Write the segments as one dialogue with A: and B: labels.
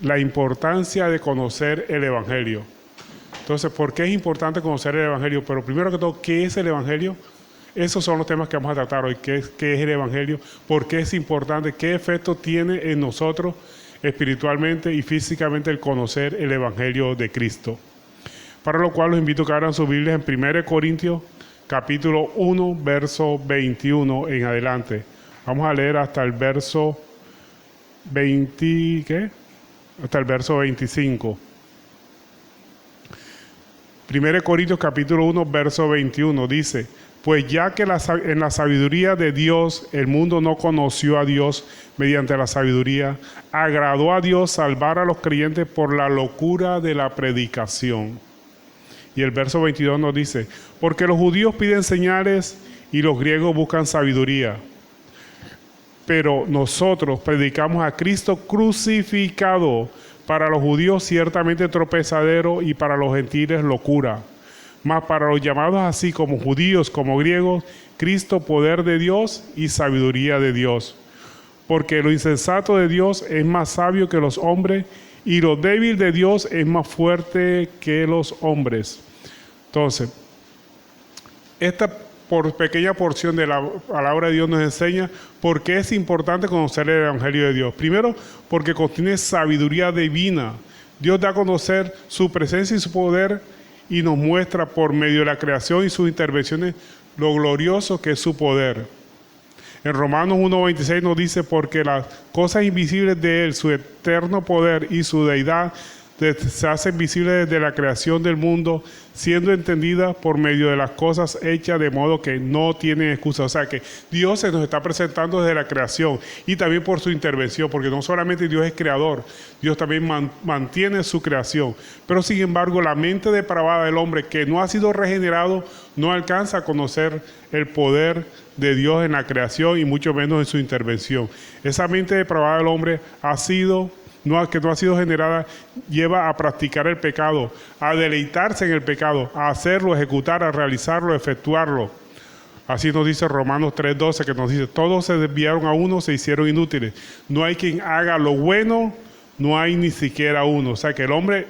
A: la importancia de conocer el Evangelio. Entonces, ¿por qué es importante conocer el Evangelio? Pero primero que todo, ¿qué es el Evangelio? Esos son los temas que vamos a tratar hoy. ¿Qué es el Evangelio? ¿Por qué es importante? ¿Qué efecto tiene en nosotros espiritualmente y físicamente el conocer el Evangelio de Cristo? Para lo cual los invito a que abran sus Biblias en 1 Corintios, capítulo 1, verso 21 en adelante. Vamos a leer hasta el verso 20, ¿qué? Hasta el verso 25. 1 Corintios capítulo 1, verso 21 dice: pues ya que en la sabiduría de Dios el mundo no conoció a Dios mediante la sabiduría, agradó a Dios salvar a los creyentes por la locura de la predicación. Y el verso 22 nos dice: porque los judíos piden señales y los griegos buscan sabiduría. Pero nosotros predicamos a Cristo crucificado, para los judíos ciertamente tropezadero y para los gentiles locura. Mas para los llamados así como judíos como griegos, Cristo poder de Dios y sabiduría de Dios. Porque lo insensato de Dios es más sabio que los hombres, y lo débil de Dios es más fuerte que los hombres. Entonces, esta pequeña porción de la palabra de Dios nos enseña por qué es importante conocer el Evangelio de Dios. Primero, porque contiene sabiduría divina. Dios da a conocer su presencia y su poder y nos muestra por medio de la creación y sus intervenciones lo glorioso que es su poder. En Romanos 1:26 nos dice: porque las cosas invisibles de Él, su eterno poder y su deidad, se hacen visibles desde la creación del mundo, siendo entendidas por medio de las cosas hechas, de modo que no tienen excusa. O sea que Dios se nos está presentando desde la creación y también por su intervención, porque no solamente Dios es creador, Dios también mantiene su creación. Pero sin embargo, la mente depravada del hombre que no ha sido regenerado no alcanza a conocer el poder de Dios en la creación y mucho menos en su intervención. Esa mente depravada del hombre que no ha sido generada, lleva a practicar el pecado, a deleitarse en el pecado, a hacerlo, ejecutar, a realizarlo, efectuarlo. Así nos dice Romanos 3:12, que nos dice: todos se desviaron a uno, se hicieron inútiles. No hay quien haga lo bueno, no hay ni siquiera uno. O sea que el hombre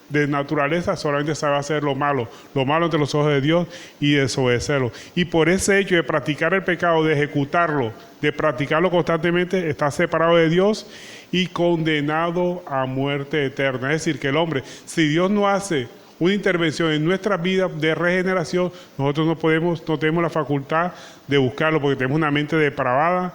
A: de naturaleza solamente sabe hacer lo malo ante los ojos de Dios y desobedecerlo. Y por ese hecho de practicar el pecado, de ejecutarlo, de practicarlo constantemente, está separado de Dios y condenado a muerte eterna. Es decir, que el hombre, si Dios no hace una intervención en nuestras vidas de regeneración, nosotros no tenemos la facultad de buscarlo, porque tenemos una mente depravada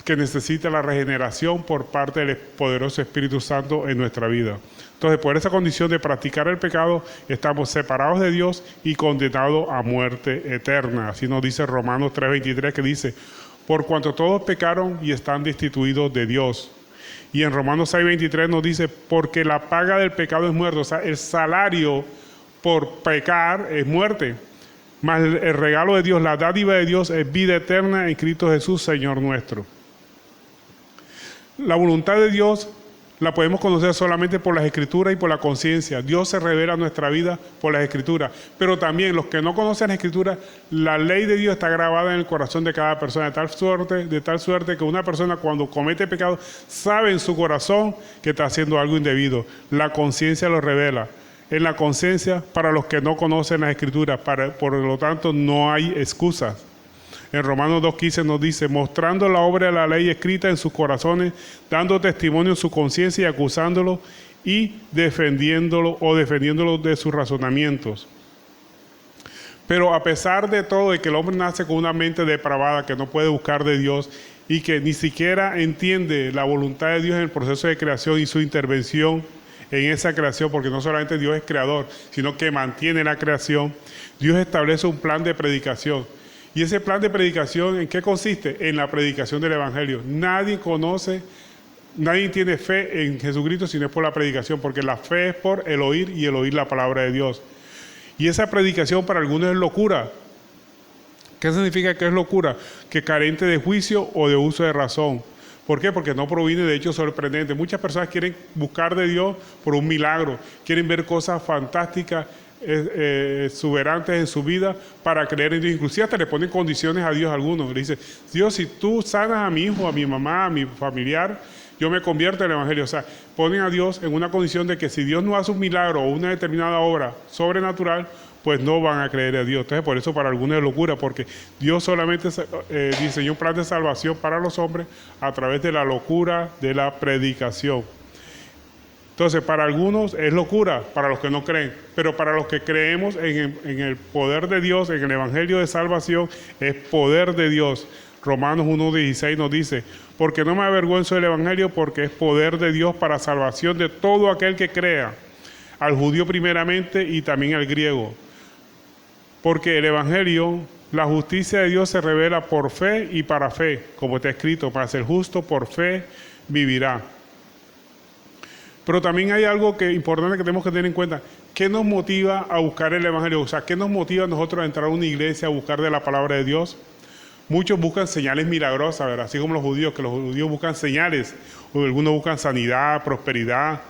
A: que necesita la regeneración por parte del poderoso Espíritu Santo en nuestra vida. Entonces, por esa condición de practicar el pecado, estamos separados de Dios y condenados a muerte eterna. Así nos dice Romanos 3:23, que dice: por cuanto todos pecaron y están destituidos de Dios. Y en Romanos 6:23 nos dice: porque la paga del pecado es muerte. O sea, el salario por pecar es muerte. Mas el regalo de Dios, la dádiva de Dios, es vida eterna en Cristo Jesús, Señor nuestro. La voluntad de Dios la podemos conocer solamente por las Escrituras y por la conciencia. Dios se revela a nuestra vida por las Escrituras. Pero también los que no conocen las Escrituras, la ley de Dios está grabada en el corazón de cada persona, de tal suerte que una persona cuando comete pecado sabe en su corazón que está haciendo algo indebido. La conciencia lo revela. En la conciencia, para los que no conocen las Escrituras, por lo tanto no hay excusas. En Romanos 2:15 nos dice: mostrando la obra de la ley escrita en sus corazones, dando testimonio en su conciencia y acusándolo y defendiéndolo de sus razonamientos. Pero a pesar de todo, de que el hombre nace con una mente depravada, que no puede buscar de Dios y que ni siquiera entiende la voluntad de Dios en el proceso de creación y su intervención en esa creación, porque no solamente Dios es creador, sino que mantiene la creación, Dios establece un plan de predicación. Y ese plan de predicación, ¿en qué consiste? En la predicación del Evangelio. Nadie tiene fe en Jesucristo si no es por la predicación, porque la fe es por el oír y el oír la palabra de Dios. Y esa predicación para algunos es locura. ¿Qué significa que es locura? Que carente de juicio o de uso de razón. ¿Por qué? Porque no proviene de hechos sorprendentes. Muchas personas quieren buscar de Dios por un milagro, quieren ver cosas fantásticas, exuberantes en su vida para creer en Dios. Inclusive hasta le ponen condiciones a Dios algunos. Le dicen: Dios, si tú sanas a mi hijo, a mi mamá, a mi familiar, yo me convierto en el Evangelio. O sea, ponen a Dios en una condición de que si Dios no hace un milagro o una determinada obra sobrenatural, pues no van a creer a Dios. Entonces, por eso para algunos es locura, porque Dios solamente diseñó un plan de salvación para los hombres a través de la locura de la predicación. Entonces, para algunos es locura, para los que no creen, pero para los que creemos en el poder de Dios, en el Evangelio de salvación, es poder de Dios. Romanos 1:16 nos dice, porque no me avergüenzo del Evangelio, porque es poder de Dios para salvación de todo aquel que crea, al judío primeramente y también al griego. Porque el Evangelio, la justicia de Dios se revela por fe y para fe, como está escrito, para ser justo por fe vivirá. Pero también hay algo importante que tenemos que tener en cuenta. ¿Qué nos motiva a buscar el Evangelio? O sea, ¿qué nos motiva a nosotros a entrar a una iglesia a buscar de la palabra de Dios? Muchos buscan señales milagrosas, ¿verdad? Así como los judíos, que los judíos buscan señales. O algunos buscan sanidad, prosperidad.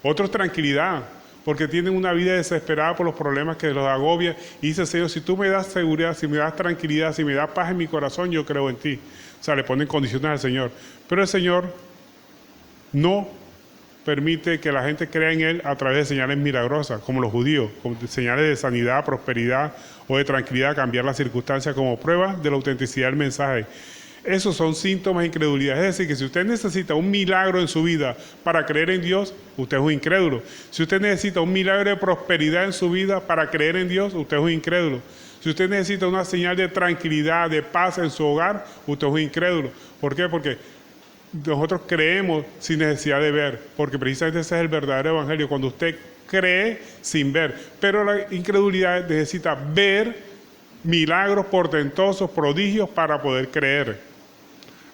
A: Otros tranquilidad, porque tienen una vida desesperada por los problemas que los agobia. Y dice, Señor, si tú me das seguridad, si me das tranquilidad, si me das paz en mi corazón, yo creo en ti. O sea, le ponen condiciones al Señor. Pero el Señor no permite que la gente crea en Él a través de señales milagrosas, como los judíos, como señales de sanidad, prosperidad o de tranquilidad, cambiar las circunstancias como prueba de la autenticidad del mensaje. Esos son síntomas de incredulidad. Es decir, que si usted necesita un milagro en su vida para creer en Dios, usted es un incrédulo. Si usted necesita un milagro de prosperidad en su vida para creer en Dios, usted es un incrédulo. Si usted necesita una señal de tranquilidad, de paz en su hogar, usted es un incrédulo. ¿Por qué? Porque nosotros creemos sin necesidad de ver, porque precisamente ese es el verdadero evangelio, cuando usted cree sin ver. Pero la incredulidad necesita ver milagros portentosos, prodigios para poder creer.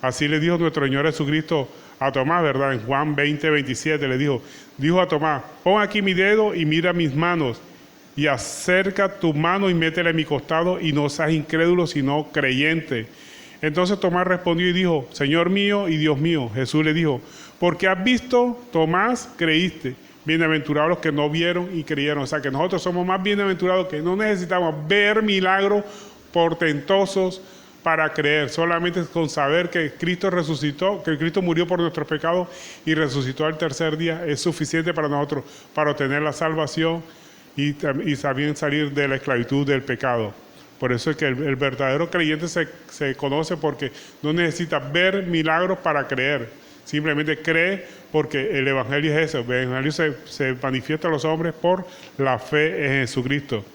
A: Así le dijo nuestro Señor Jesucristo a Tomás, ¿verdad? En Juan 20:27 le dijo a Tomás, pon aquí mi dedo y mira mis manos, y acerca tu mano y métela en mi costado, y no seas incrédulo, sino creyente. Entonces Tomás respondió y dijo, Señor mío y Dios mío. Jesús le dijo, porque has visto, Tomás, creíste. Bienaventurados los que no vieron y creyeron. O sea, que nosotros somos más bienaventurados, que no necesitamos ver milagros portentosos para creer. Solamente con saber que Cristo resucitó, que Cristo murió por nuestros pecados y resucitó al tercer día, es suficiente para nosotros, para obtener la salvación y también salir de la esclavitud del pecado. Por eso es que el verdadero creyente se conoce porque no necesita ver milagros para creer. Simplemente cree porque el Evangelio es eso. El Evangelio se manifiesta a los hombres por la fe en Jesucristo.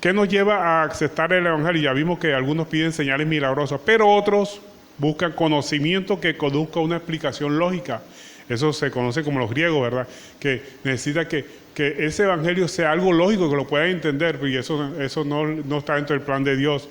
A: ¿Qué nos lleva a aceptar el Evangelio? Ya vimos que algunos piden señales milagrosas, pero otros buscan conocimiento que conduzca a una explicación lógica. Eso se conoce como los griegos, ¿verdad? Que necesita que ese evangelio sea algo lógico, que lo puedan entender, y eso no está dentro del plan de Dios.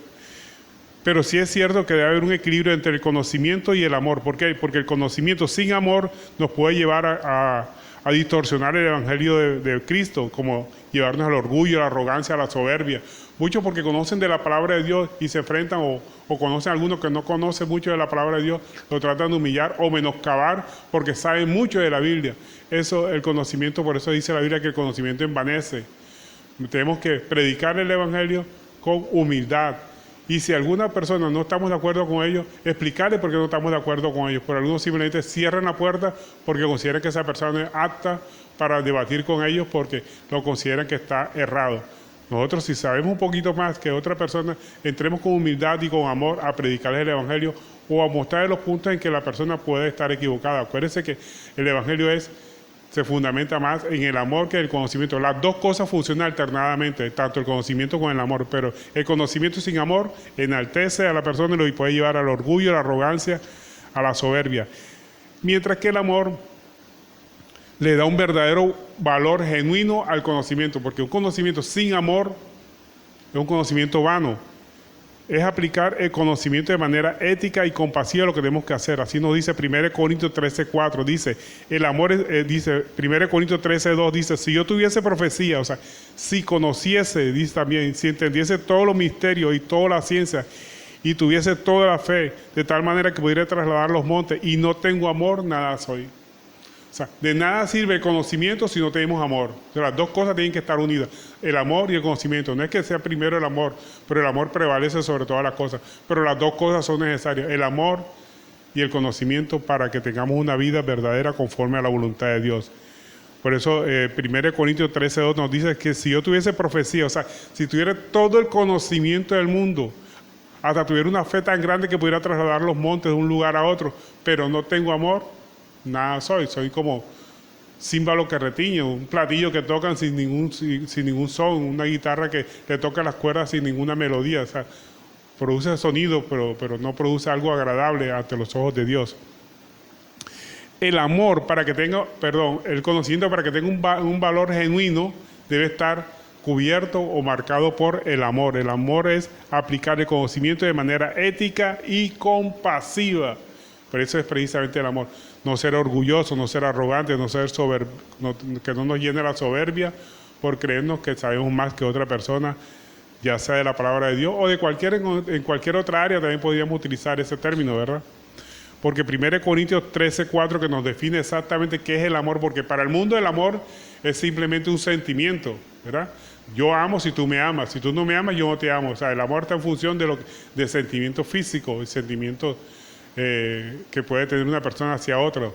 A: Pero sí es cierto que debe haber un equilibrio entre el conocimiento y el amor. ¿Por qué? Porque el conocimiento sin amor nos puede llevar a distorsionar el evangelio de Cristo, como llevarnos al orgullo, a la arrogancia, a la soberbia. Muchos porque conocen de la palabra de Dios y se enfrentan, o conocen a algunos que no conocen mucho de la palabra de Dios, lo tratan de humillar o menoscabar porque saben mucho de la Biblia. Eso, el conocimiento, por eso dice la Biblia que el conocimiento envanece. Tenemos que predicar el evangelio con humildad. Y si alguna persona no estamos de acuerdo con ellos, explicarle por qué no estamos de acuerdo con ellos. Pero algunos simplemente cierran la puerta porque consideran que esa persona no es apta para debatir con ellos porque lo consideran que está errado. Nosotros, si sabemos un poquito más que otra persona, entremos con humildad y con amor a predicarles el evangelio o a mostrarles los puntos en que la persona puede estar equivocada. Acuérdense que el evangelio se fundamenta más en el amor que en el conocimiento. Las dos cosas funcionan alternadamente, tanto el conocimiento como el amor, pero el conocimiento sin amor enaltece a la persona y lo puede llevar al orgullo, a la arrogancia, a la soberbia. Mientras que el amor le da un verdadero valor genuino al conocimiento, porque un conocimiento sin amor es un conocimiento vano. Es aplicar el conocimiento de manera ética y compasiva lo que tenemos que hacer. Así nos dice 1 Corintios 13:4. Dice, el amor, dice 1 Corintios 13:2, dice, si yo tuviese profecía, o sea, si conociese, dice también, si entendiese todos los misterios y toda la ciencia, y tuviese toda la fe, de tal manera que pudiera trasladar los montes, y no tengo amor, nada soy. O sea, de nada sirve el conocimiento si no tenemos amor. O sea, las dos cosas tienen que estar unidas, el amor y el conocimiento. No es que sea primero el amor, pero el amor prevalece sobre todas las cosas. Pero las dos cosas son necesarias. El amor y el conocimiento para que tengamos una vida verdadera conforme a la voluntad de Dios. Por eso 1 Corintios 13:2 nos dice que si yo tuviese profecía, o sea, si tuviera todo el conocimiento del mundo, hasta tuviera una fe tan grande que pudiera trasladar los montes de un lugar a otro, pero no tengo amor, nada soy como címbalo que retiñe, un platillo que tocan sin ningún son, una guitarra que le toca las cuerdas sin ninguna melodía, o sea, produce sonido, pero no produce algo agradable ante los ojos de Dios. El amor, el conocimiento para que tenga un valor genuino, debe estar cubierto o marcado por el amor. El amor es aplicar el conocimiento de manera ética y compasiva. Por eso es precisamente el amor. No ser orgulloso, no ser arrogante, que no nos llene la soberbia por creernos que sabemos más que otra persona, ya sea de la palabra de Dios o en cualquier otra área también podríamos utilizar ese término, ¿verdad? Porque 1 Corintios 13:4 que nos define exactamente qué es el amor, porque para el mundo el amor es simplemente un sentimiento, ¿verdad? Yo amo si tú me amas, si tú no me amas yo no te amo. O sea, el amor está en función de sentimientos físicos, sentimientos que puede tener una persona hacia otra.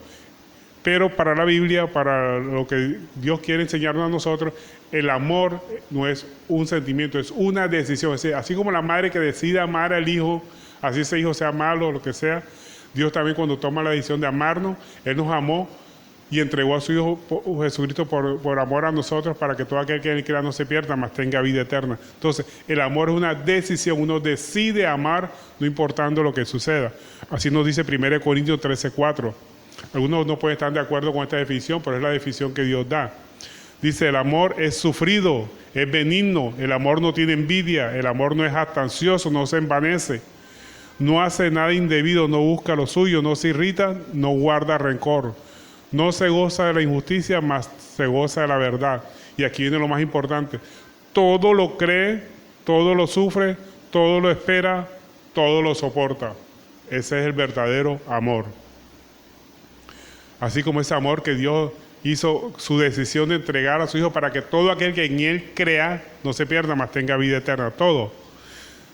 A: Pero para la Biblia, para lo que Dios quiere enseñarnos a nosotros, el amor no es un sentimiento, es una decisión. Es decir, así como la madre que decide amar al hijo, así ese hijo sea malo o lo que sea, Dios también cuando toma la decisión de amarnos, Él nos amó y entregó a su Hijo Jesucristo por amor a nosotros para que todo aquel que en Él crea no se pierda, mas tenga vida eterna. Entonces, el amor es una decisión, uno decide amar no importando lo que suceda. Así nos dice 1 Corintios 13:4. Algunos no pueden estar de acuerdo con esta definición, pero es la definición que Dios da. Dice, el amor es sufrido, es benigno, el amor no tiene envidia, el amor no es jactancioso, no se envanece, no hace nada indebido, no busca lo suyo, no se irrita, no guarda rencor, no se goza de la injusticia, mas se goza de la verdad. Y aquí viene lo más importante, todo lo cree, todo lo sufre, todo lo espera, todo lo soporta. Ese es el verdadero amor. Así como ese amor que Dios hizo su decisión de entregar a su Hijo para que todo aquel que en Él crea no se pierda, mas tenga vida eterna. Todo.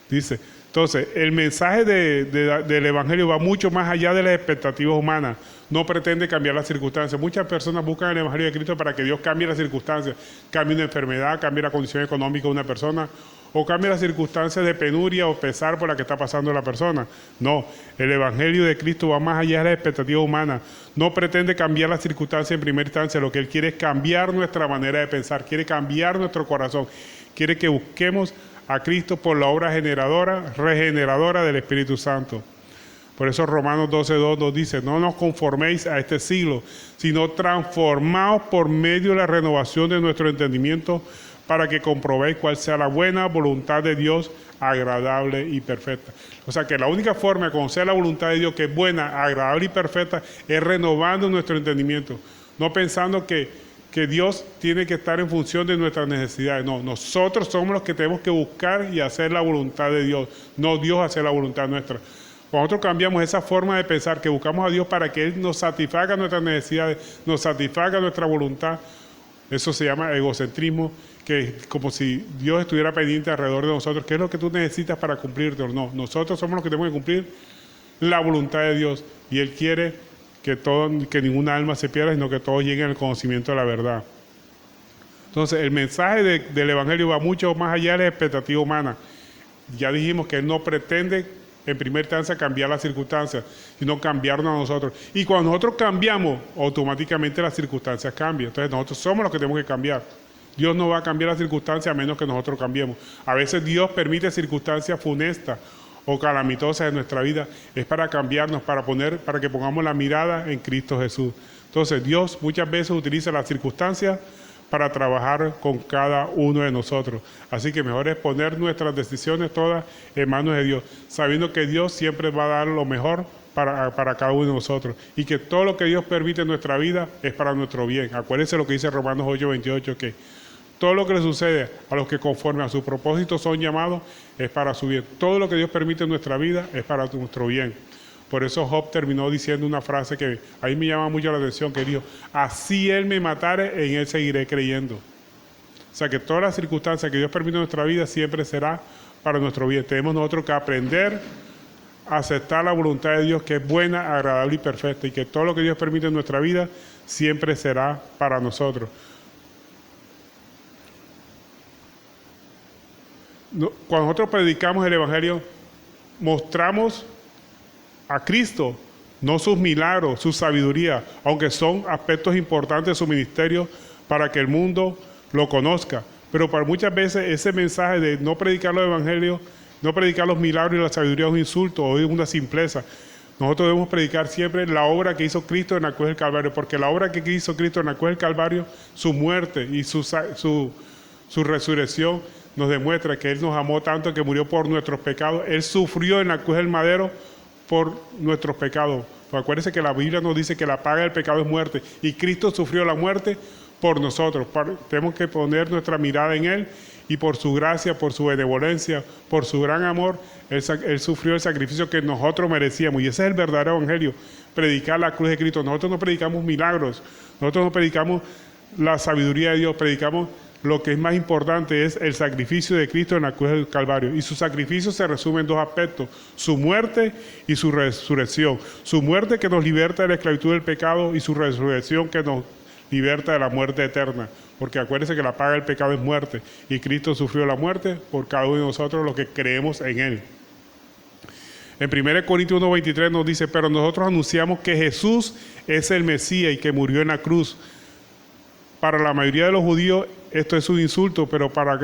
A: Dice, entonces, el mensaje del Evangelio va mucho más allá de las expectativas humanas. No pretende cambiar las circunstancias. Muchas personas buscan el Evangelio de Cristo para que Dios cambie las circunstancias. Cambie una enfermedad, cambie la condición económica de una persona, o cambie las circunstancias de penuria o pesar por la que está pasando la persona. No, el Evangelio de Cristo va más allá de las expectativas humanas. No pretende cambiar las circunstancias en primera instancia. Lo que Él quiere es cambiar nuestra manera de pensar, quiere cambiar nuestro corazón, quiere que busquemos a Cristo por la obra regeneradora del Espíritu Santo. Por eso Romanos 12:2 nos dice, no nos conforméis a este siglo, sino transformaos por medio de la renovación de nuestro entendimiento para que comprobéis cuál sea la buena voluntad de Dios, agradable y perfecta. O sea que la única forma de conocer la voluntad de Dios, que es buena, agradable y perfecta, es renovando nuestro entendimiento, no pensando que Dios tiene que estar en función de nuestras necesidades. No, nosotros somos los que tenemos que buscar y hacer la voluntad de Dios, no Dios hacer la voluntad nuestra. Cuando nosotros cambiamos esa forma de pensar, que buscamos a Dios para que Él nos satisfaga nuestras necesidades, nos satisfaga nuestra voluntad, eso se llama egocentrismo, que es como si Dios estuviera pendiente alrededor de nosotros. ¿Qué es lo que tú necesitas para cumplirte? No, nosotros somos los que tenemos que cumplir la voluntad de Dios, y Él quiere que ninguna alma se pierda, sino que todos lleguen al conocimiento de la verdad. Entonces, el mensaje del Evangelio va mucho más allá de la expectativa humana. Ya dijimos que Él no pretende, en primera instancia, cambiar las circunstancias, sino cambiarnos a nosotros. Y cuando nosotros cambiamos, automáticamente las circunstancias cambian. Entonces, nosotros somos los que tenemos que cambiar. Dios no va a cambiar las circunstancias a menos que nosotros cambiemos. A veces Dios permite circunstancias funestas o calamitosas en nuestra vida, es para cambiarnos, para que pongamos la mirada en Cristo Jesús. Entonces Dios muchas veces utiliza las circunstancias para trabajar con cada uno de nosotros. Así que mejor es poner nuestras decisiones todas en manos de Dios, sabiendo que Dios siempre va a dar lo mejor para cada uno de nosotros, y que todo lo que Dios permite en nuestra vida es para nuestro bien. Acuérdense lo que dice Romanos 8:28, que todo lo que le sucede a los que conforme a su propósito son llamados es para su bien. Todo lo que Dios permite en nuestra vida es para nuestro bien. Por eso Job terminó diciendo una frase que a mí me llama mucho la atención, que dijo, así Él me matare, en Él seguiré creyendo. O sea que todas las circunstancias que Dios permite en nuestra vida siempre será para nuestro bien. Tenemos nosotros que aprender aceptar la voluntad de Dios, que es buena, agradable y perfecta, y que todo lo que Dios permite en nuestra vida siempre será para nosotros. Cuando nosotros predicamos el Evangelio, mostramos a Cristo, no sus milagros, su sabiduría, aunque son aspectos importantes de su ministerio para que el mundo lo conozca. Pero para muchas veces ese mensaje de no predicar los evangelios, no predicar los milagros y la sabiduría es un insulto o es una simpleza. Nosotros debemos predicar siempre la obra que hizo Cristo en la cruz del Calvario, porque la obra que hizo Cristo en la cruz del Calvario, su muerte y su resurrección, nos demuestra que Él nos amó tanto que murió por nuestros pecados. Él sufrió en la cruz del madero por nuestros pecados. Pues acuérdense que la Biblia nos dice que la paga del pecado es muerte, y Cristo sufrió la muerte por nosotros. Tenemos que poner nuestra mirada en Él, y por su gracia, por su benevolencia, por su gran amor, Él sufrió el sacrificio que nosotros merecíamos. Y ese es el verdadero evangelio, predicar la cruz de Cristo. Nosotros no predicamos milagros, nosotros no predicamos la sabiduría de Dios, predicamos lo que es más importante, es el sacrificio de Cristo en la cruz del Calvario. Y su sacrificio se resume en dos aspectos: su muerte y su resurrección. Su muerte, que nos liberta de la esclavitud del pecado, y su resurrección, que nos liberta de la muerte eterna. Porque acuérdense que la paga del pecado es muerte, y Cristo sufrió la muerte por cada uno de nosotros los que creemos en Él. En 1 Corintios 1:23 nos dice: pero nosotros anunciamos que Jesús es el Mesías y que murió en la cruz. Para la mayoría de los judíos esto es un insulto, pero para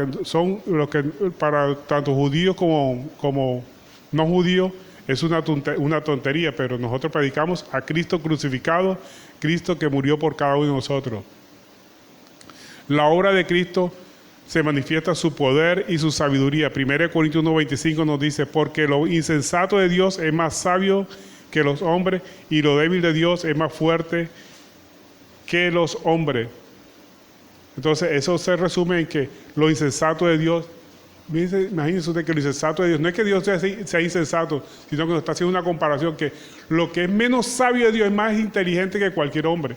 A: tanto judíos como no judíos es una tontería, pero nosotros predicamos a Cristo crucificado, Cristo que murió por cada uno de nosotros. La obra de Cristo se manifiesta su poder y su sabiduría. 1 Corintios 1:25 nos dice: porque lo insensato de Dios es más sabio que los hombres, y lo débil de Dios es más fuerte que los hombres. Entonces eso se resume en que lo insensato de Dios, imagínense usted que lo insensato de Dios, no es que Dios sea insensato, sino que nos está haciendo una comparación, que lo que es menos sabio de Dios es más inteligente que cualquier hombre.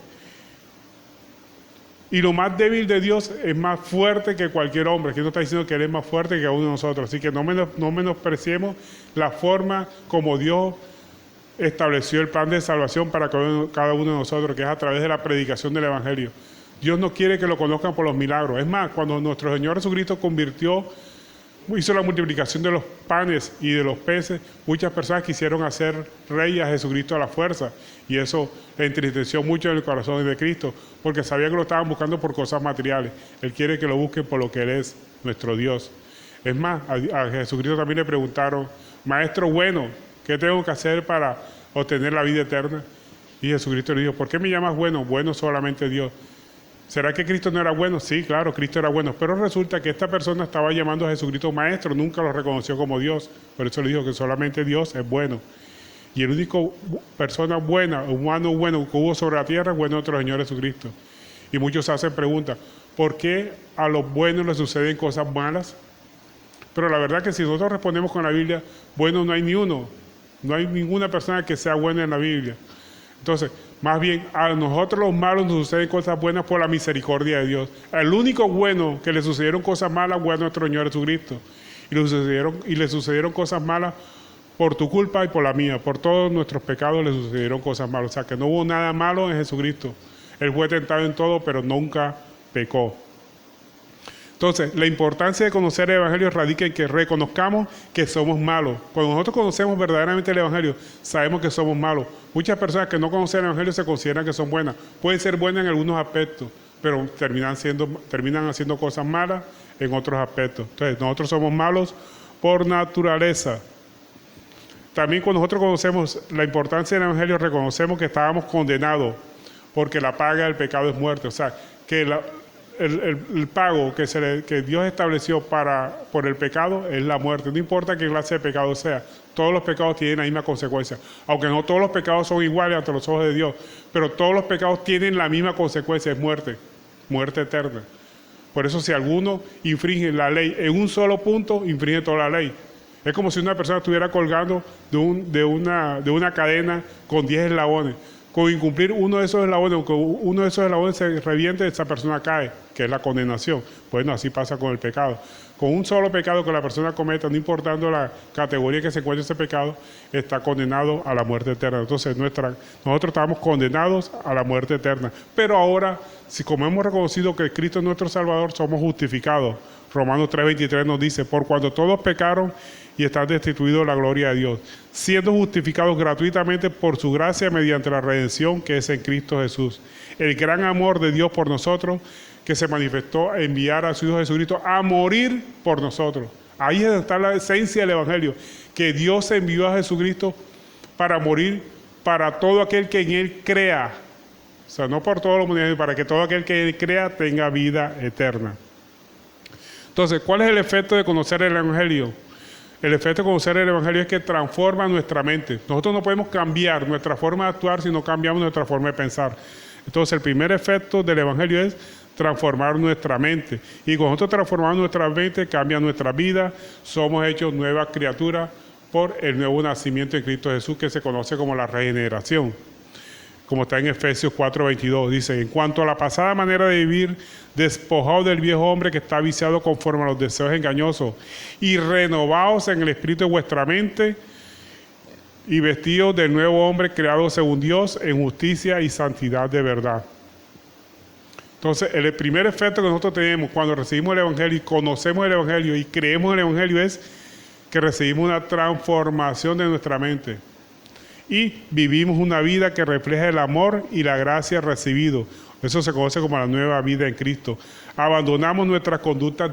A: Y lo más débil de Dios es más fuerte que cualquier hombre. Aquí nos está diciendo que Él es más fuerte que cada uno de nosotros. Así que no menospreciemos la forma como Dios estableció el plan de salvación para cada uno de nosotros, que es a través de la predicación del Evangelio. Dios no quiere que lo conozcan por los milagros. Es más, cuando nuestro Señor Jesucristo hizo la multiplicación de los panes y de los peces, muchas personas quisieron hacer rey a Jesucristo a la fuerza, y eso le entristeció mucho en el corazón de Cristo, porque sabía que lo estaban buscando por cosas materiales. Él quiere que lo busquen por lo que Él es, nuestro Dios. Es más, a Jesucristo también le preguntaron: Maestro bueno, ¿qué tengo que hacer para obtener la vida eterna? Y Jesucristo le dijo: ¿por qué me llamas bueno? Bueno solamente Dios. ¿Será que Cristo no era bueno? Sí, claro, Cristo era bueno, pero resulta que esta persona estaba llamando a Jesucristo maestro, nunca lo reconoció como Dios. Por eso le dijo que solamente Dios es bueno. Y el único persona buena, humano bueno que hubo sobre la tierra, es bueno nuestro Señor Jesucristo. Y muchos se hacen preguntas: ¿por qué a los buenos les suceden cosas malas? Pero la verdad que si nosotros respondemos con la Biblia, bueno no hay ni uno. No hay ninguna persona que sea buena en la Biblia. Entonces, más bien, a nosotros los malos nos suceden cosas buenas por la misericordia de Dios. El único bueno que le sucedieron cosas malas fue a nuestro Señor Jesucristo. Y le sucedieron cosas malas por tu culpa y por la mía. Por todos nuestros pecados le sucedieron cosas malas. O sea, que no hubo nada malo en Jesucristo. Él fue tentado en todo, pero nunca pecó. Entonces, la importancia de conocer el Evangelio radica en que reconozcamos que somos malos. Cuando nosotros conocemos verdaderamente el Evangelio, sabemos que somos malos. Muchas personas que no conocen el Evangelio se consideran que son buenas. Pueden ser buenas en algunos aspectos, pero terminan haciendo cosas malas en otros aspectos. Entonces, nosotros somos malos por naturaleza. También cuando nosotros conocemos la importancia del Evangelio, reconocemos que estábamos condenados, porque la paga del pecado es muerte. O sea, que el pago que Dios estableció por el pecado es la muerte. No importa qué clase de pecado sea, todos los pecados tienen la misma consecuencia. Aunque no todos los pecados son iguales ante los ojos de Dios, pero todos los pecados tienen la misma consecuencia, es muerte eterna. Por eso, si alguno infringe la ley en un solo punto, infringe toda la ley. Es como si una persona estuviera colgando de una cadena con 10 eslabones. Con incumplir uno de esos eslabones, con uno de esos eslabones se reviente, esa persona cae, que es la condenación. Bueno, así pasa con el pecado. Con un solo pecado que la persona cometa, no importando la categoría que se encuentre ese pecado, está condenado a la muerte eterna. Entonces, nosotros estamos condenados a la muerte eterna. Pero ahora, si como hemos reconocido que Cristo es nuestro Salvador, somos justificados. Romanos 3:23 nos dice, por cuanto todos pecaron y están destituidos de la gloria de Dios, siendo justificados gratuitamente por su gracia mediante la redención que es en Cristo Jesús. El gran amor de Dios por nosotros, que se manifestó a enviar a su Hijo Jesucristo a morir por nosotros. Ahí es donde está la esencia del Evangelio, que Dios envió a Jesucristo para morir para todo aquel que en Él crea. O sea, no por todos los mundiales, para que todo aquel que en Él crea tenga vida eterna. Entonces, ¿cuál es el efecto de conocer el Evangelio? El efecto de conocer el Evangelio es que transforma nuestra mente. Nosotros no podemos cambiar nuestra forma de actuar si no cambiamos nuestra forma de pensar. Entonces, el primer efecto del Evangelio es transformar nuestra mente. Y cuando nosotros transformamos nuestra mente, cambia nuestra vida, somos hechos nuevas criaturas por el nuevo nacimiento en Cristo Jesús, que se conoce como la regeneración. Como está en Efesios 4:22, dice, en cuanto a la pasada manera de vivir, despojados del viejo hombre que está viciado conforme a los deseos engañosos, y renovados en el espíritu de vuestra mente, y vestidos del nuevo hombre creado según Dios en justicia y santidad de verdad. Entonces, el primer efecto que nosotros tenemos cuando recibimos el Evangelio y conocemos el Evangelio y creemos en el Evangelio es que recibimos una transformación de nuestra mente. Y vivimos una vida que refleja el amor y la gracia recibido. Eso se conoce como la nueva vida en Cristo. Abandonamos nuestras conductas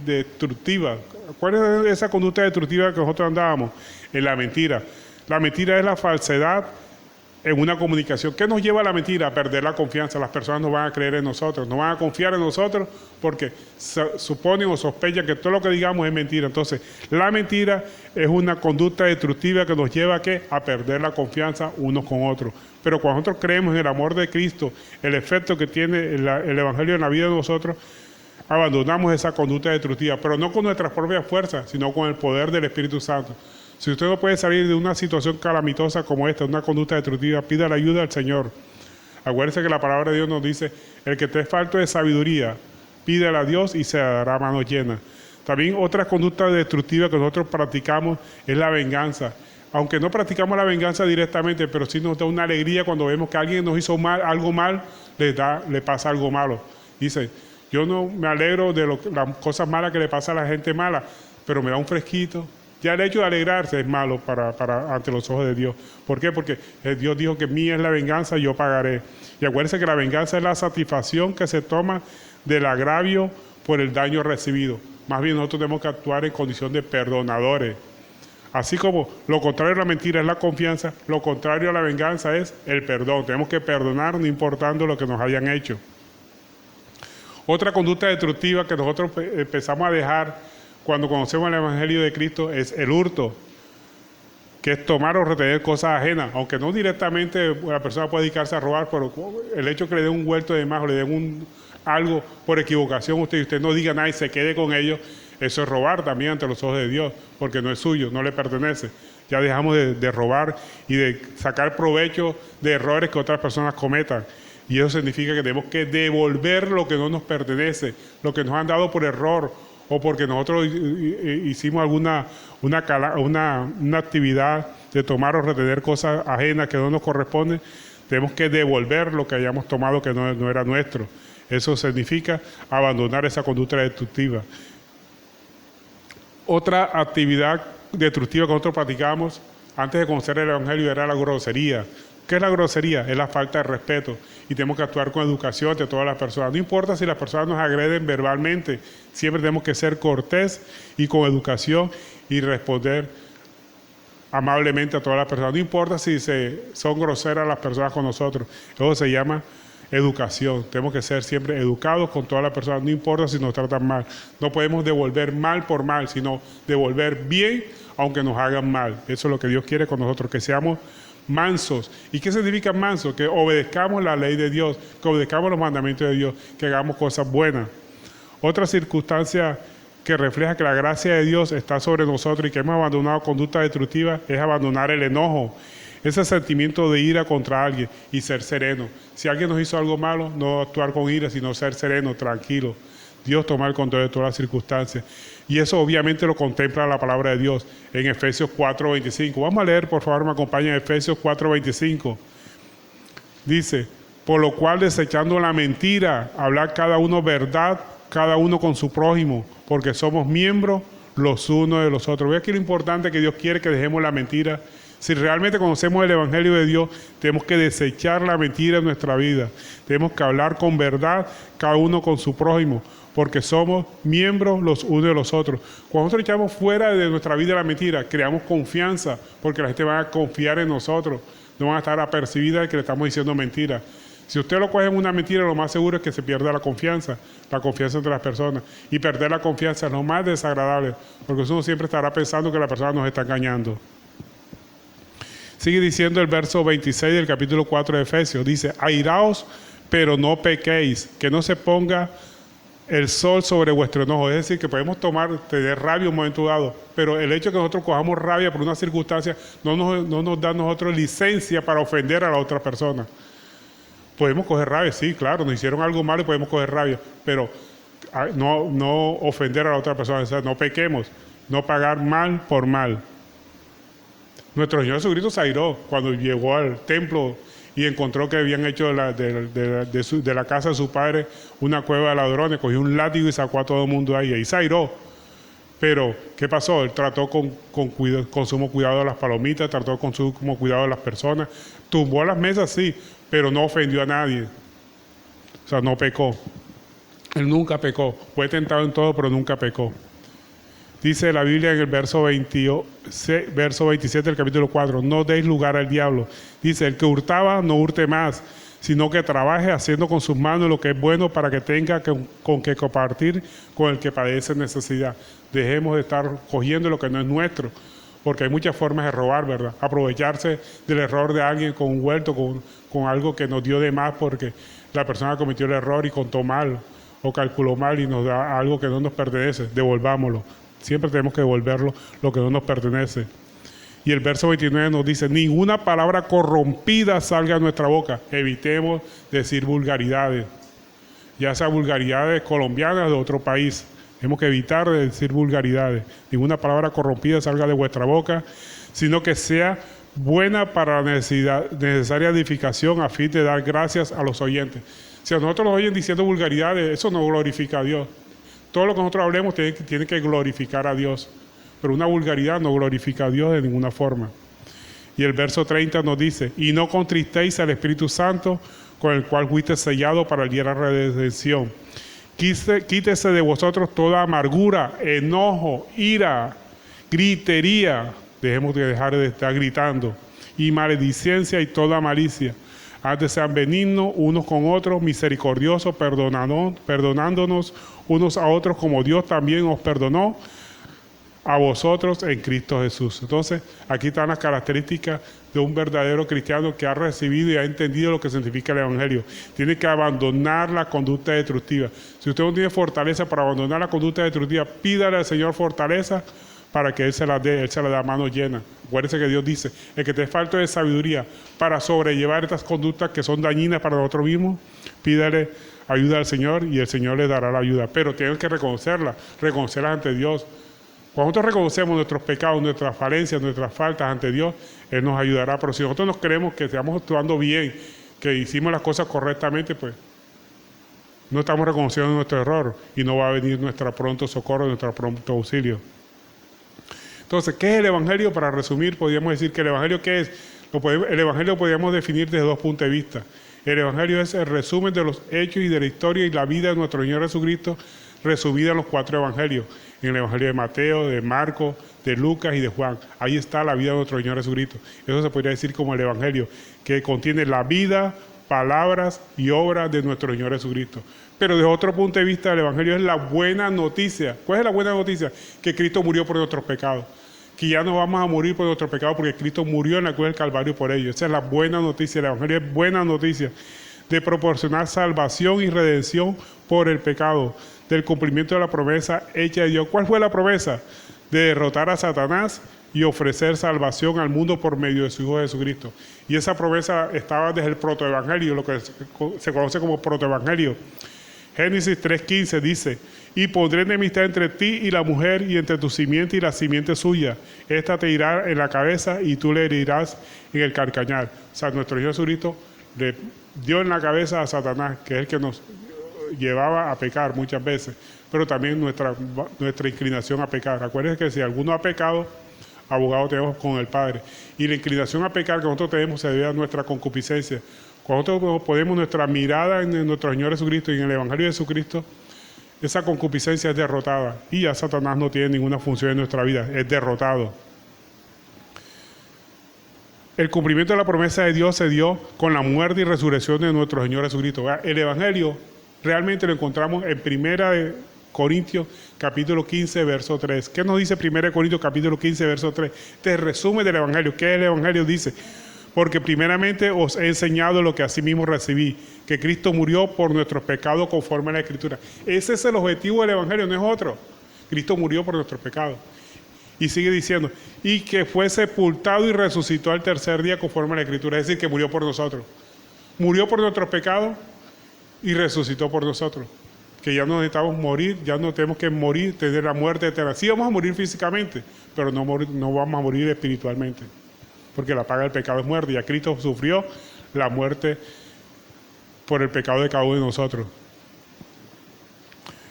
A: destructivas. ¿Cuál es esa conducta destructiva que nosotros andábamos? En la mentira. La mentira es la falsedad en una comunicación. ¿Qué nos lleva a la mentira? A perder la confianza. Las personas no van a creer en nosotros, no van a confiar en nosotros porque suponen o sospechan que todo lo que digamos es mentira. Entonces, la mentira es una conducta destructiva que nos lleva ¿a qué? A perder la confianza unos con otros. Pero cuando nosotros creemos en el amor de Cristo, el efecto que tiene el Evangelio en la vida de nosotros, abandonamos esa conducta destructiva, pero no con nuestras propias fuerzas, sino con el poder del Espíritu Santo. Si usted no puede salir de una situación calamitosa como esta, una conducta destructiva, pida la ayuda al Señor. Acuérdese que la palabra de Dios nos dice, el que esté falto de sabiduría, pídela a Dios y se dará manos llenas. También otra conducta destructiva que nosotros practicamos es la venganza. Aunque no practicamos la venganza directamente, pero sí nos da una alegría cuando vemos que alguien nos hizo algo mal, le pasa algo malo. Dice, yo no me alegro de las cosas malas que le pasa a la gente mala, pero me da un fresquito. Ya el hecho de alegrarse es malo ante los ojos de Dios. ¿Por qué? Porque Dios dijo que mía es la venganza y yo pagaré. Y acuérdense que la venganza es la satisfacción que se toma del agravio por el daño recibido. Más bien nosotros tenemos que actuar en condición de perdonadores. Así como lo contrario a la mentira es la confianza, lo contrario a la venganza es el perdón. Tenemos que perdonar no importando lo que nos hayan hecho. Otra conducta destructiva que nosotros empezamos a dejar cuando conocemos el Evangelio de Cristo es el hurto, que es tomar o retener cosas ajenas, aunque no directamente la persona puede dedicarse a robar, pero el hecho que le den un vuelto de más o le den algo por equivocación y usted no diga nada y se quede con ellos, eso es robar también ante los ojos de Dios, porque no es suyo, no le pertenece. Ya dejamos de robar y de sacar provecho de errores que otras personas cometan. Y eso significa que tenemos que devolver lo que no nos pertenece, lo que nos han dado por error, o porque nosotros hicimos una actividad de tomar o retener cosas ajenas que no nos corresponden, tenemos que devolver lo que hayamos tomado que no era nuestro. Eso significa abandonar esa conducta destructiva. Otra actividad destructiva que nosotros practicamos antes de conocer el Evangelio era la grosería. ¿Qué es la grosería? Es la falta de respeto. Y tenemos que actuar con educación ante todas las personas. No importa si las personas nos agreden verbalmente, siempre tenemos que ser cortés y con educación y responder amablemente a todas las personas. No importa si son groseras las personas con nosotros. Eso se llama educación. Tenemos que ser siempre educados con todas las personas. No importa si nos tratan mal. No podemos devolver mal por mal, sino devolver bien aunque nos hagan mal. Eso es lo que Dios quiere con nosotros, que seamos mansos. ¿Y qué significa manso? Que obedezcamos la ley de Dios, que obedezcamos los mandamientos de Dios, que hagamos cosas buenas. Otra circunstancia que refleja que la gracia de Dios está sobre nosotros y que hemos abandonado conductas destructivas es abandonar el enojo. ese sentimiento de ira contra alguien y ser sereno. Si alguien nos hizo algo malo, no actuar con ira, sino ser sereno, tranquilo. Dios toma el control de todas las circunstancias. Y eso obviamente lo contempla la palabra de Dios en Efesios 4:25. Vamos a leer, por favor, me acompañan, Efesios 4:25. Dice, por lo cual desechando la mentira, hablar cada uno verdad, cada uno con su prójimo, porque somos miembros los unos de los otros. Ve aquí lo importante que Dios quiere que dejemos la mentira. Si realmente conocemos el Evangelio de Dios, tenemos que desechar la mentira en nuestra vida. Tenemos que hablar con verdad, cada uno con su prójimo, porque somos miembros los unos de los otros. Cuando nosotros echamos fuera de nuestra vida la mentira, creamos confianza, porque la gente va a confiar en nosotros. No van a estar apercibidas de que le estamos diciendo mentiras. Si usted lo coge en una mentira, lo más seguro es que se pierda la confianza entre las personas. Y perder la confianza es lo más desagradable, porque uno siempre estará pensando que la persona nos está engañando. Sigue diciendo el verso 26 del capítulo 4 de Efesios. Dice, airaos, pero no pequéis, que no se ponga el sol sobre vuestro enojo. Es decir, que podemos tener rabia en un momento dado, pero el hecho de que nosotros cojamos rabia por una circunstancia no nos da a nosotros licencia para ofender a la otra persona. Podemos coger rabia, sí, claro, nos hicieron algo malo y podemos coger rabia, pero no ofender a la otra persona, o sea, no pequemos, no pagar mal por mal. Nuestro Señor Jesucristo se airó cuando llegó al templo y encontró que habían hecho de la casa de su padre una cueva de ladrones, cogió un látigo y sacó a todo el mundo ahí, y se airó. Pero, ¿qué pasó? Él trató con sumo cuidado de las palomitas, trató con sumo cuidado de las personas, tumbó las mesas, sí, pero no ofendió a nadie. O sea, no pecó. Él nunca pecó. Fue tentado en todo, pero nunca pecó. Dice la Biblia en el verso 27 del capítulo 4, no deis lugar al diablo. Dice, el que hurtaba, no hurte más, sino que trabaje haciendo con sus manos lo que es bueno para que tenga con que compartir con el que padece necesidad. Dejemos de estar cogiendo lo que no es nuestro, porque hay muchas formas de robar, ¿verdad? Aprovecharse del error de alguien con un huerto, con algo que nos dio de más porque la persona cometió el error y contó mal o calculó mal y nos da algo que no nos pertenece. Devolvámoslo. Siempre tenemos que devolverlo lo que no nos pertenece. Y el verso 29 nos dice, ninguna palabra corrompida salga de nuestra boca. Evitemos decir vulgaridades, ya sea vulgaridades colombianas de otro país. Tenemos que evitar de decir vulgaridades. Ninguna palabra corrompida salga de vuestra boca, sino que sea buena para la necesaria edificación a fin de dar gracias a los oyentes. Si a nosotros nos oyen diciendo vulgaridades, eso no glorifica a Dios. Todo lo que nosotros hablemos tiene que glorificar a Dios. Pero una vulgaridad no glorifica a Dios de ninguna forma. Y el verso 30 nos dice, y no contristéis al Espíritu Santo, con el cual fuiste sellado para el día de la redención. Quítese de vosotros toda amargura, enojo, ira, gritería. Dejemos de dejar de estar gritando. Y maledicencia y toda malicia. Antes sean benignos unos con otros, misericordiosos, perdonándonos unos a otros como Dios también os perdonó a vosotros en Cristo Jesús. Entonces, aquí están las características de un verdadero cristiano que ha recibido y ha entendido lo que significa el Evangelio. Tiene que abandonar la conducta destructiva. Si usted no tiene fortaleza para abandonar la conducta destructiva, pídale al Señor fortaleza para que Él se la dé, Él se la da a mano llena. Acuérdense que Dios dice, el que te falta de sabiduría para sobrellevar estas conductas que son dañinas para nosotros mismos, pídale ayuda al Señor y el Señor le dará la ayuda. Pero tienes que reconocerlas ante Dios. Cuando nosotros reconocemos nuestros pecados, nuestras falencias, nuestras faltas ante Dios, Él nos ayudará. Pero si nosotros nos creemos que estamos actuando bien, que hicimos las cosas correctamente, pues no estamos reconociendo nuestro error y no va a venir nuestro pronto socorro, nuestro pronto auxilio. Entonces, ¿qué es el Evangelio? Para resumir, podríamos decir que el Evangelio, ¿qué es? El Evangelio podríamos definir desde dos puntos de vista. El Evangelio es el resumen de los hechos y de la historia y la vida de nuestro Señor Jesucristo, resumida en los 4 Evangelios. En el Evangelio de Mateo, de Marcos, de Lucas y de Juan. Ahí está la vida de nuestro Señor Jesucristo. Eso se podría decir como el Evangelio, que contiene la vida, palabras y obras de nuestro Señor Jesucristo. Pero desde otro punto de vista, el Evangelio es la buena noticia. ¿Cuál es la buena noticia? Que Cristo murió por nuestros pecados. Que ya no vamos a morir por nuestros pecados porque Cristo murió en la cruz del Calvario por ellos. Esa es la buena noticia. El Evangelio es buena noticia de proporcionar salvación y redención por el pecado, del cumplimiento de la promesa hecha de Dios. ¿Cuál fue la promesa? De derrotar a Satanás y ofrecer salvación al mundo por medio de su Hijo Jesucristo. Y esa promesa estaba desde el protoevangelio, lo que se conoce como protoevangelio. Génesis 3:15 dice: y pondré enemistad entre ti y la mujer, y entre tu simiente y la simiente suya. Esta te irá en la cabeza y tú le herirás en el calcañar. O sea, nuestro Señor Jesucristo le dio en la cabeza a Satanás, que es el que nos llevaba a pecar muchas veces, pero también nuestra inclinación a pecar. Acuérdense que si alguno ha pecado, abogado tenemos con el Padre. Y la inclinación a pecar que nosotros tenemos se debe a nuestra concupiscencia. Cuando nosotros ponemos nuestra mirada en nuestro Señor Jesucristo y en el Evangelio de Jesucristo, esa concupiscencia es derrotada y ya Satanás no tiene ninguna función en nuestra vida, es derrotado. El cumplimiento de la promesa de Dios se dio con la muerte y resurrección de nuestro Señor Jesucristo. El Evangelio realmente lo encontramos en 1 Corintios capítulo 15, verso 3. ¿Qué nos dice 1 Corintios capítulo 15, verso 3? Este resumen del Evangelio. ¿Qué es el Evangelio? Dice: porque primeramente os he enseñado lo que asimismo recibí, que Cristo murió por nuestros pecados conforme a la Escritura. Ese es el objetivo del Evangelio, no es otro. Cristo murió por nuestros pecados. Y sigue diciendo: y que fue sepultado y resucitó al tercer día conforme a la Escritura. Es decir, que murió por nosotros. Murió por nuestros pecados y resucitó por nosotros. Que ya no necesitamos morir, ya no tenemos que morir, tener la muerte eterna. Sí vamos a morir físicamente, pero no vamos a morir espiritualmente. Porque la paga del pecado es muerte. Ya Cristo sufrió la muerte por el pecado de cada uno de nosotros.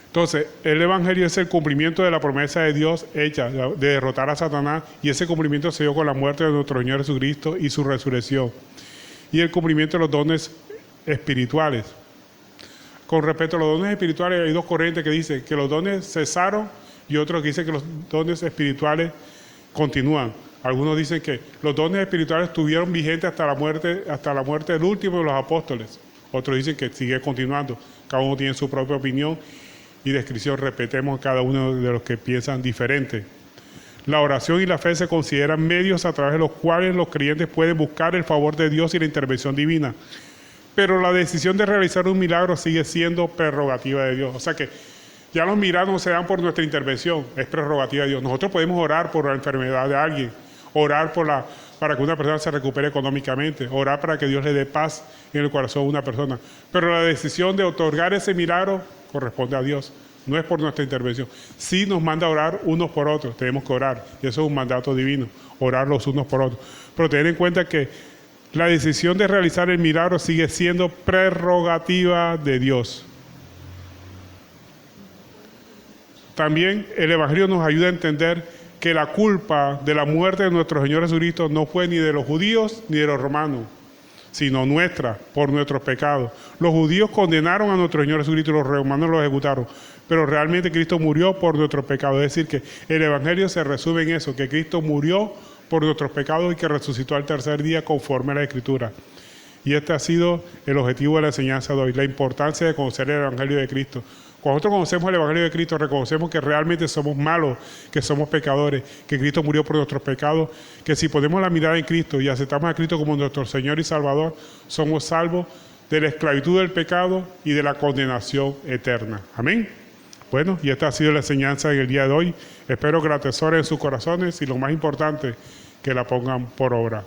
A: Entonces, el Evangelio es el cumplimiento de la promesa de Dios hecha de derrotar a Satanás, y ese cumplimiento se dio con la muerte de nuestro Señor Jesucristo y su resurrección. Y el cumplimiento de los dones espirituales. Con respecto a los dones espirituales, hay dos corrientes que dicen que los dones cesaron y otros que dicen que los dones espirituales continúan. Algunos dicen que los dones espirituales estuvieron vigentes hasta la muerte del último de los apóstoles. Otros dicen que sigue continuando. Cada uno tiene su propia opinión y descripción. Respetemos cada uno de los que piensan diferente. La oración y la fe se consideran medios a través de los cuales los creyentes pueden buscar el favor de Dios y la intervención divina. Pero la decisión de realizar un milagro sigue siendo prerrogativa de Dios. O sea que ya los milagros no se dan por nuestra intervención, es prerrogativa de Dios. Nosotros podemos orar por la enfermedad de alguien, orar para que una persona se recupere económicamente, orar para que Dios le dé paz en el corazón a una persona. Pero la decisión de otorgar ese milagro corresponde a Dios, no es por nuestra intervención. Sí nos manda a orar unos por otros, tenemos que orar, y eso es un mandato divino, orar los unos por otros. Pero tener en cuenta que la decisión de realizar el milagro sigue siendo prerrogativa de Dios. También el Evangelio nos ayuda a entender que la culpa de la muerte de nuestro Señor Jesucristo no fue ni de los judíos ni de los romanos, sino nuestra, por nuestros pecados. Los judíos condenaron a nuestro Señor Jesucristo y los romanos lo ejecutaron, pero realmente Cristo murió por nuestros pecados. Es decir, que el Evangelio se resume en eso, que Cristo murió por nuestros pecados y que resucitó al tercer día conforme a la Escritura. Y este ha sido el objetivo de la enseñanza de hoy, la importancia de conocer el Evangelio de Cristo. Cuando nosotros conocemos el Evangelio de Cristo, reconocemos que realmente somos malos, que somos pecadores, que Cristo murió por nuestros pecados, que si ponemos la mirada en Cristo y aceptamos a Cristo como nuestro Señor y Salvador, somos salvos de la esclavitud del pecado y de la condenación eterna. Amén. Bueno, y esta ha sido la enseñanza en el día de hoy. Espero que la atesoren en sus corazones y lo más importante, que la pongan por obra.